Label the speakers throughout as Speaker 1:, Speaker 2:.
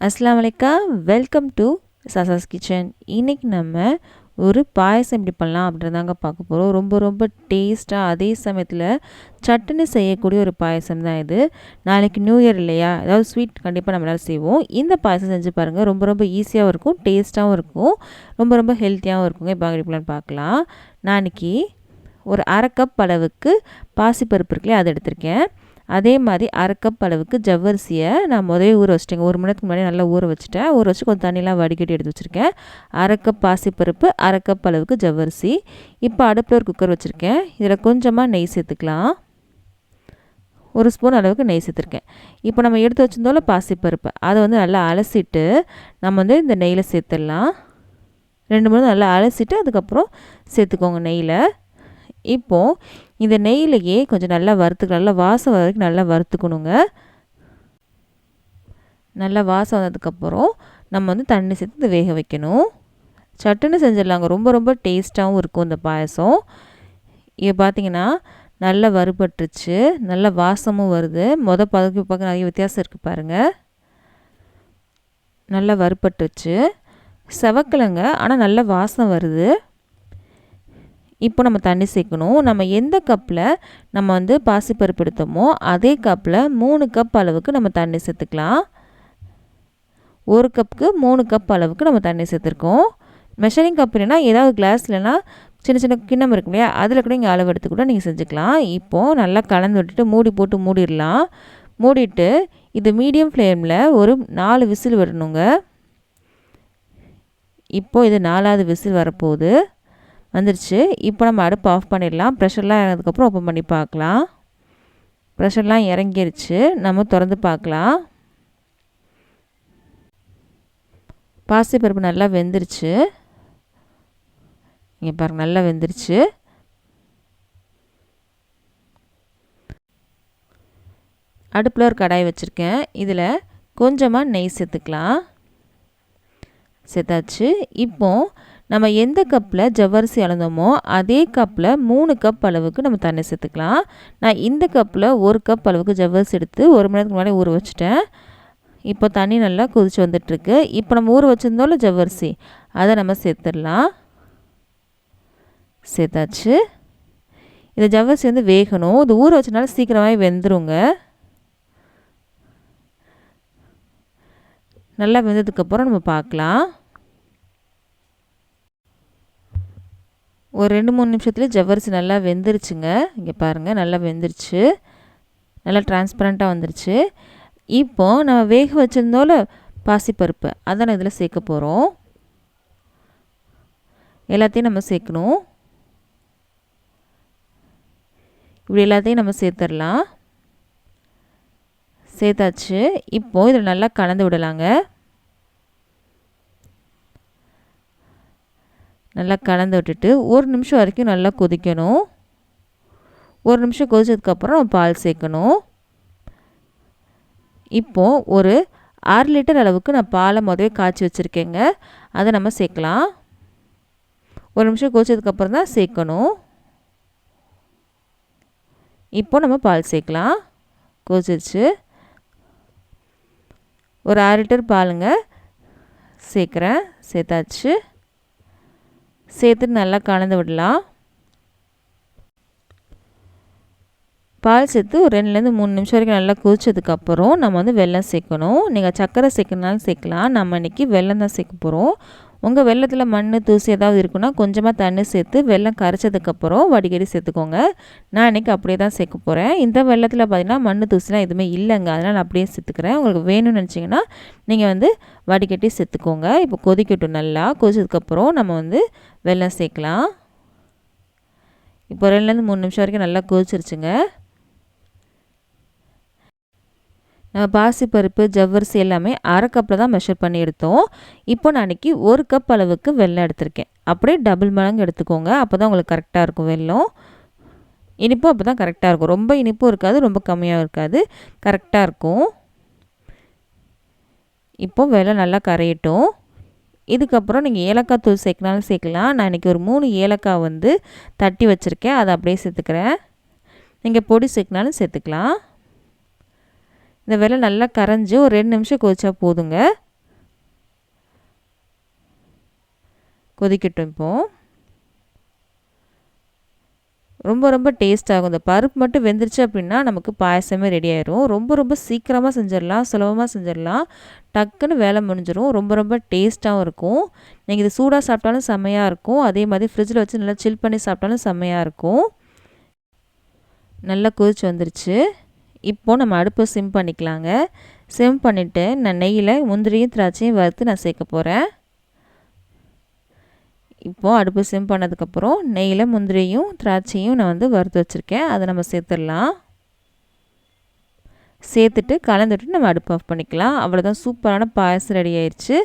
Speaker 1: அஸ்ஸலாமு அலைக்கும். Welcome to சசாஸ் கிச்சன். இன்றைக்கி நம்ம ஒரு பாயசம் எப்படி பண்ணலாம் அப்படின்றதாங்க பார்க்க போகிறோம். ரொம்ப டேஸ்ட்டாக, அதே சமயத்தில் சட்டுன்னு செய்யக்கூடிய ஒரு பாயசம் தான் இது. நாளைக்கு நியூ இயர் இல்லையா, ஏதாவது ஸ்வீட் கண்டிப்பாக நம்மளால் செய்வோம். இந்த பாயசம் செஞ்சு பாருங்கள். ரொம்ப ஈஸியாகவும் இருக்கும், டேஸ்ட்டாகவும் இருக்கும், ரொம்ப ஹெல்த்தியாகவும் இருக்குங்க. இப்போ எப்படி பார்க்கலாம். நான் இன்றைக்கி ஒரு அரை கப் அளவுக்கு பாசிப்பருப்பு இருக்குல்லையே, அதை எடுத்திருக்கேன். அதே மாதிரி அரை கப் அளவுக்கு ஜவ்வரிசியை நான் முதலே ஊற வச்சுட்டேங்க. 1 மணி நேரத்துக்கு முன்னாடி நல்லா ஊற வச்சுட்டேன். ஊற வச்சு கொஞ்சம் தண்ணியெலாம் வடிகட்டி எடுத்து வச்சுருக்கேன். அரை கப் பாசிப்பருப்பு, அரை கப் அளவுக்கு ஜவ்வரிசி. இப்போ அடுப்பில் ஒரு குக்கர் வச்சுருக்கேன். இதில் கொஞ்சமாக நெய் சேர்த்துக்கலாம். 1 ஸ்பூன் அளவுக்கு நெய் சேர்த்துருக்கேன். இப்போ நம்ம எடுத்து வச்சுருந்தோம்ல பாசிப்பருப்பு, அதை நல்லா அலசிட்டு நம்ம இந்த நெய்யில் சேர்த்துடலாம். 2 மூணு நல்லா அலசிட்டு அதுக்கப்புறம் சேர்த்துக்கோங்க நெய்யில். இப்போது இந்த நெய்யிலேயே கொஞ்சம் நல்லா வறுத்துக்கலாம். நல்லா வாசம் வரைக்கும் நல்லா வறுத்துக்கணுங்க. நல்லா வாசம் வந்ததுக்கப்புறம் நம்ம தண்ணி சேர்த்து இதை வேக வைக்கணும். சட்டுன்னு செஞ்சிடலாங்க. ரொம்ப டேஸ்ட்டாகவும் இருக்கும் இந்த பாயசம். இது பார்த்திங்கன்னா நல்லா வறுபட்டுருச்சு, நல்ல வாசமும் வருது. பதக்கு பார்க்க நிறைய வித்தியாசம் இருக்குது பாருங்கள். நல்லா வறுபட்டுருச்சு, செவக்கலைங்க, ஆனால் நல்ல வாசம் வருது. இப்போ நம்ம தண்ணி சேர்க்கணும். நம்ம எந்த கப்பில் நம்ம பாசிப்பருப்பு எடுத்தோமோ அதே கப்பில் 3 கப் அளவுக்கு நம்ம தண்ணி சேர்த்துக்கலாம். 1 கப்புக்கு 3 கப் அளவுக்கு நம்ம தண்ணி சேர்த்துருக்கோம். மெஷரிங் கப் இல்லைன்னா ஏதாவது கிளாஸ் இல்லைன்னா சின்ன கிண்ணம் இருக்கு இல்லையா, அதில் கூட இங்கே அளவு எடுத்து கூட நீங்கள் செஞ்சுக்கலாம். இப்போது நல்லா கலந்து விட்டுட்டு மூடி போட்டு மூடிடலாம். மூடிட்டு இது மீடியம் ஃப்ளேமில் ஒரு 4 விசில் விடணுங்க. இப்போது இது 4வது விசில் வரப்போகுது, வந்துருச்சு. இப்போ நம்ம அடுப்பு ஆஃப் பண்ணிடலாம். ப்ரெஷர்லாம் இறங்கினதுக்கப்புறம் ஓப்பன் பண்ணி பார்க்கலாம். ப்ரெஷர்லாம் இறங்கிருச்சு, நம்ம திறந்து பார்க்கலாம். பாசிப்பருப்பு நல்லா வெந்துருச்சு. இங்கே பாருங்கள், நல்லா வெந்துருச்சு. அடுப்பில் ஒரு கடாய் வச்சுருக்கேன். இதில் கொஞ்சமாக நெய் சேர்த்துக்கலாம். சேர்த்தாச்சு. இப்போது நம்ம எந்த கப்பில் ஜவ்வரிசி அளந்தோமோ அதே கப்பில் 3 கப் அளவுக்கு நம்ம தண்ணி சேர்த்துக்கலாம். நான் இந்த கப்பில் 1 கப் அளவுக்கு ஜவ்வரிசி எடுத்து 1 மணி நேரத்துக்கு முன்னாடி ஊற வச்சுட்டேன். இப்போ தண்ணி நல்லா கொதிச்சு வந்துட்டுருக்கு. இப்போ நம்ம ஊற வச்சுருந்தோம்ல ஜவ்வரிசி, அதை நம்ம சேர்த்துடலாம். சேர்த்தாச்சு. இந்த ஜவ்வரிசி வேகணும். இது ஊற வச்சனால சீக்கிரமாகவே வெந்துருங்க. நல்லா வெந்ததுக்கப்புறம் நம்ம பார்க்கலாம். ஒரு 2-3 நிமிஷத்துலேயே ஜவ்வரிசி நல்லா வெந்துருச்சுங்க. இங்கே பாருங்கள், நல்லா வெந்துருச்சு, நல்லா டிரான்ஸ்பரண்ட்டாக வந்துருச்சு. இப்போது நம்ம வேக வச்சுருந்தோம்ல பாசிப்பருப்பு, அதை நான் இதில் சேர்க்க போகிறோம். எல்லாத்தையும் நம்ம சேர்க்கணும். இப்படி எல்லாத்தையும் நம்ம சேர்த்துடலாம். சேர்த்தாச்சு. இப்போது இதில் நல்லா கலந்து விடலாங்க. நல்லா கலந்து விட்டுட்டு 1 நிமிஷம் வரைக்கும் நல்லா கொதிக்கணும். 1 நிமிஷம் கொதிச்சதுக்கப்புறம் நம்ம பால் சேர்க்கணும். இப்போது ஒரு 6 லிட்டர் அளவுக்கு நான் பாலை முதவே காய்ச்சி வச்சுருக்கேங்க. அதை நம்ம சேர்க்கலாம். 1 நிமிஷம் கொதிச்சதுக்கப்புறம் தான் சேர்க்கணும். இப்போ நம்ம பால் சேர்க்கலாம். கொதிச்சிருச்சு. ஒரு 6 லிட்டர் பாலுங்க சேர்க்குறேன். சேர்த்தாச்சு. சேர்த்துட்டு நல்லா கலந்து விடலாம். பால் சேர்த்து ஒரு 2லேருந்து 3 நிமிஷம் வரைக்கும் நல்லா கொதிச்சதுக்கப்புறம் நம்ம வெல்லம் சேர்க்கணும். நீங்கள் சர்க்கரை சேர்க்கணுனாலும் சேர்க்கலாம். நம்ம இன்றைக்கி வெல்லம் தான் சேர்க்க போகிறோம். உங்கள் வெல்லத்தில் மண் தூசி ஏதாவது இருக்குன்னா கொஞ்சமாக தண்ணி சேர்த்து வெல்லம் கரைச்சதுக்கப்புறம் வடிகட்டி சேர்த்துக்கோங்க. நான் இன்றைக்கி அப்படியே தான் சேர்க்க போகிறேன். இந்த வெல்லத்தில் பார்த்திங்கன்னா மண் தூசிலாம் எதுவுமே இல்லைங்க, அதனால் நான் அப்படியே சேர்த்துக்கிறேன். உங்களுக்கு வேணும்னு நினச்சிங்கன்னா நீங்கள் வடிகட்டி சேர்த்துக்கோங்க. இப்போ கொதிக்கட்டும். நல்லா கொதிச்சதுக்கப்புறம் நம்ம வெல்லம் சேர்க்கலாம். இப்போ 2லேருந்து 3 நிமிஷம் வரைக்கும் நல்லா கொதிச்சிருச்சுங்க. நம்ம பாசிப்பருப்பு ஜவ்வரிசி எல்லாமே அரை கப்பில் தான் மெஷர் பண்ணி எடுத்தோம். இப்போ நான் இன்றைக்கி 1 கப் அளவுக்கு வெல்லம் எடுத்திருக்கேன். அப்படியே டபுள் மடங்கு எடுத்துக்கோங்க. அப்போ தான் உங்களுக்கு கரெக்டாக இருக்கும். வெல்லம் இனிப்பும் அப்போ தான் கரெக்டாக இருக்கும். ரொம்ப இனிப்பும் இருக்காது, ரொம்ப கம்மியாகவும் இருக்காது, கரெக்டாக இருக்கும். இப்போது வெல்லம் நல்லா கரையட்டும். இதுக்கப்புறம் நீங்கள் ஏலக்காய் தூள் சேர்க்கனாலும் சேர்க்கலாம். நான் இன்றைக்கி ஒரு 3 ஏலக்காய் தட்டி வச்சுருக்கேன், அதை அப்படியே சேர்த்துக்கிறேன். நீங்கள் பொடி சேர்க்கனாலும் சேர்த்துக்கலாம். இந்த வெல்லம் நல்லா கரைஞ்சி ஒரு 2 நிமிஷம் கொதிச்சா போதுங்க. கொதிக்கட்டும் இப்போது. ரொம்ப டேஸ்ட் ஆகும். இந்த பருப்பு மட்டும் வெந்துருச்சு அப்படின்னா நமக்கு பாயசமே ரெடி ஆயிரும். ரொம்ப சீக்கிரமாக செஞ்சிடலாம், சுலபமாக செஞ்சிடலாம். டக்குன்னு வேலை முடிஞ்சிடும். ரொம்ப டேஸ்ட்டாகவும் இருக்கும். நீங்கள் இது சூடாக சாப்பிட்டாலும் செம்மையாக இருக்கும். அதே மாதிரி ஃப்ரிட்ஜில் வச்சு நல்லா சில் பண்ணி சாப்பிட்டாலும் செம்மையாக இருக்கும். நல்லா கொதிச்சு வந்துருச்சு. இப்போது நம்ம அடுப்பை சிம் பண்ணிக்கலாங்க. சிம் பண்ணிவிட்டு நான் நெய்யில் முந்திரியும் திராட்சையும் வறுத்து நான் சேர்க்க போகிறேன். இப்போது அடுப்பு சிம் பண்ணதுக்கப்புறம் நெய்யில் முந்திரியும் திராட்சையும் நான் வந்து வறுத்து வச்சுருக்கேன். அதை நம்ம சேர்த்துடலாம். சேர்த்துட்டு கலந்துட்டு நம்ம அடுப்பு ஆஃப் பண்ணிக்கலாம். அவ்வளோதான், சூப்பரான பாயசம் ரெடி ஆயிடுச்சு.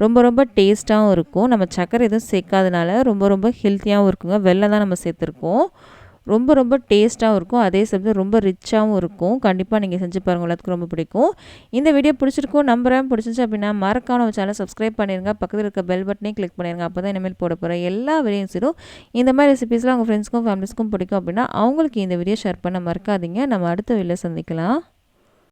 Speaker 1: ரொம்ப டேஸ்ட்டாகவும் இருக்கும். நம்ம சர்க்கரை எதுவும் சேர்க்காதனால ரொம்ப ஹெல்த்தியாகவும் இருக்குங்க. வெல்லம் தான் நம்ம சேர்த்துருக்கோம். ரொம்ப டேஸ்ட்டாகவும் இருக்கும். அதே சமயத்தில் ரொம்ப ரிச்சாகவும் இருக்கும். கண்டிப்பாக நீங்கள் செஞ்சு பாருங்கள், எல்லாத்துக்கும் ரொம்ப பிடிக்கும். இந்த வீடியோ பிடிச்சிருக்கும் நம்புறேன். பிடிச்சிருந்துச்சு அப்படின்னா மறக்காம நம்ம சேனலை சப்ஸ்கிரைப் பண்ணிடுங்க. பக்கத்தில் இருக்க பெல் பட்டனையும் கிளிக் பண்ணிடுங்க. அப்போ தான் இனிமேல் போட போகிற எல்லா வீடியோஸும் இந்த மாதிரி ரெசிபீஸ்லாம் உங்கள் ஃப்ரெண்ட்ஸ்க்கும் ஃபேமிலிஸ்க்கும் பிடிக்கும் அப்படின்னா அவங்களுக்கு இந்த வீடியோ ஷேர் பண்ண மறக்காதீங்க. நம்ம அடுத்த வீடியோவில் சந்திக்கலாம்.